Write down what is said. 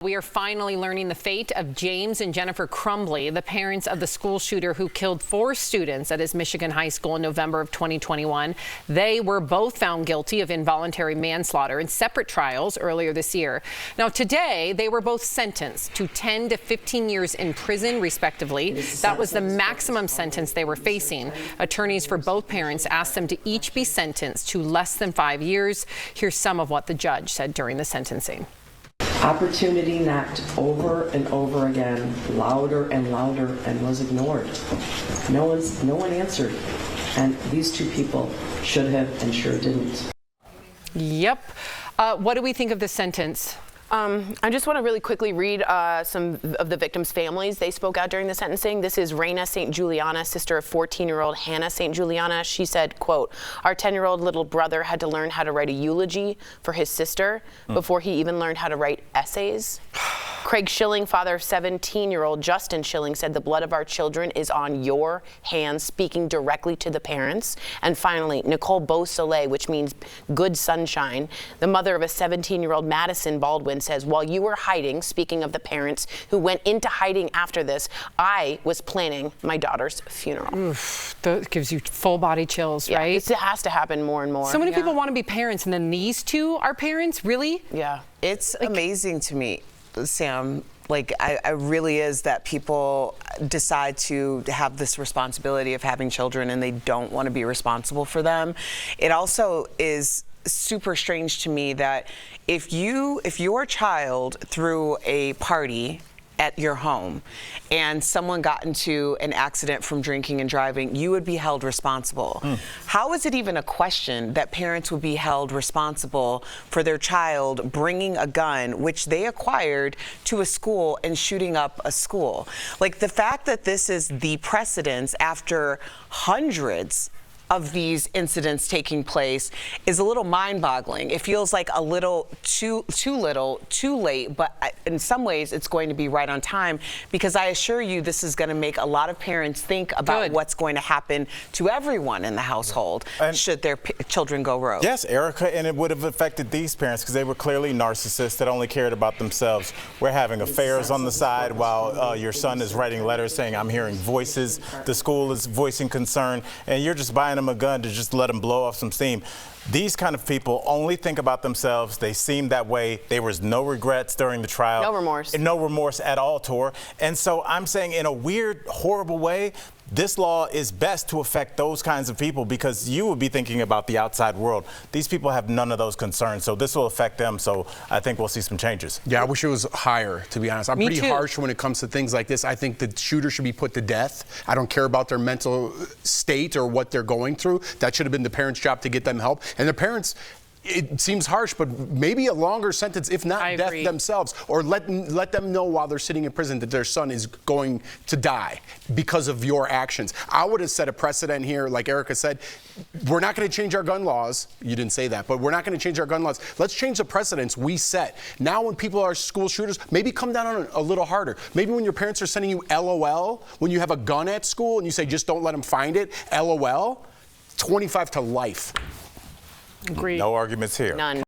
We are finally learning the fate of James and Jennifer Crumbley, the parents of the school shooter who killed 4 students at his Michigan high school in November of 2021. They were both found guilty of involuntary manslaughter in separate trials earlier this year. Now, today, they were both sentenced to 10 to 15 years in prison, respectively. That was the maximum sentence they were facing. Attorneys for both parents asked them to each be sentenced to less than 5 years. Here's some of what the judge said during the sentencing. Opportunity knocked over and over again, louder and louder, and was ignored. No one answered, and these 2 people should have and sure didn't. Yep. What do we think of this sentence? I just want to really quickly read some of the victims' families. They spoke out during the sentencing. This is Raina St. Juliana, sister of 14-year-old Hannah St. Juliana. She said, quote, "Our 10-year-old little brother had to learn how to write a eulogy for his sister before he even learned how to write essays." Craig Schilling, father of 17-year-old Justin Schilling, said the blood of our children is on your hands, speaking directly to the parents. And finally, Nicole Beausoleil, which means good sunshine, the mother of a 17-year-old Madison Baldwin, says, while you were hiding, speaking of the parents who went into hiding after this, I was planning my daughter's funeral. Oof, that gives you full body chills, right? It has to happen more and more. So many people want to be parents, and then these 2 are parents? Really? Yeah. It's amazing to me, Sam. Like, I really is that people decide to have this responsibility of having children and they don't want to be responsible for them. It also is super strange to me that if your child threw a party at your home and someone got into an accident from drinking and driving, you would be held responsible. How is it even a question that parents would be held responsible for their child bringing a gun, which they acquired, to a school and shooting up a school? Like, the fact that this is the precedence after hundreds of these incidents taking place is a little mind-boggling. It feels like a little too little, too late, but in some ways it's going to be right on time, because I assure you this is going to make a lot of parents think about what's going to happen to everyone in the household should their children go rogue. Yes, Erica, and it would have affected these parents because they were clearly narcissists that only cared about themselves. We're having affairs on the side while your son is writing letters saying, I'm hearing voices, the school is voicing concern, and you're just buying them a gun to just let them blow off some steam. These kind of people only think about themselves. They seem that way. There was no regrets during the trial. No remorse. No remorse at all, Tor. And so I'm saying, in a weird, horrible way, this law is best to affect those kinds of people, because you would be thinking about the outside world. These people have none of those concerns, so this will affect them. So I think we'll see some changes. Yeah, I wish it was higher, to be honest. I'm pretty harsh when it comes to things like this. I think the shooter should be put to death. I don't care about their mental state or what they're going through. That should have been the parents' job to get them help. And the parents, it seems harsh, but maybe a longer sentence, if not death themselves, or let them know while they're sitting in prison that their son is going to die because of your actions. I would have set a precedent here, like Erica said. We're not going to change our gun laws. You didn't say that, but we're not going to change our gun laws. Let's change the precedents we set. Now when people are school shooters, maybe come down on it a little harder. Maybe when your parents are sending you LOL, when you have a gun at school and you say, just don't let them find it, LOL, 25 to life. Agreed. No arguments here. None.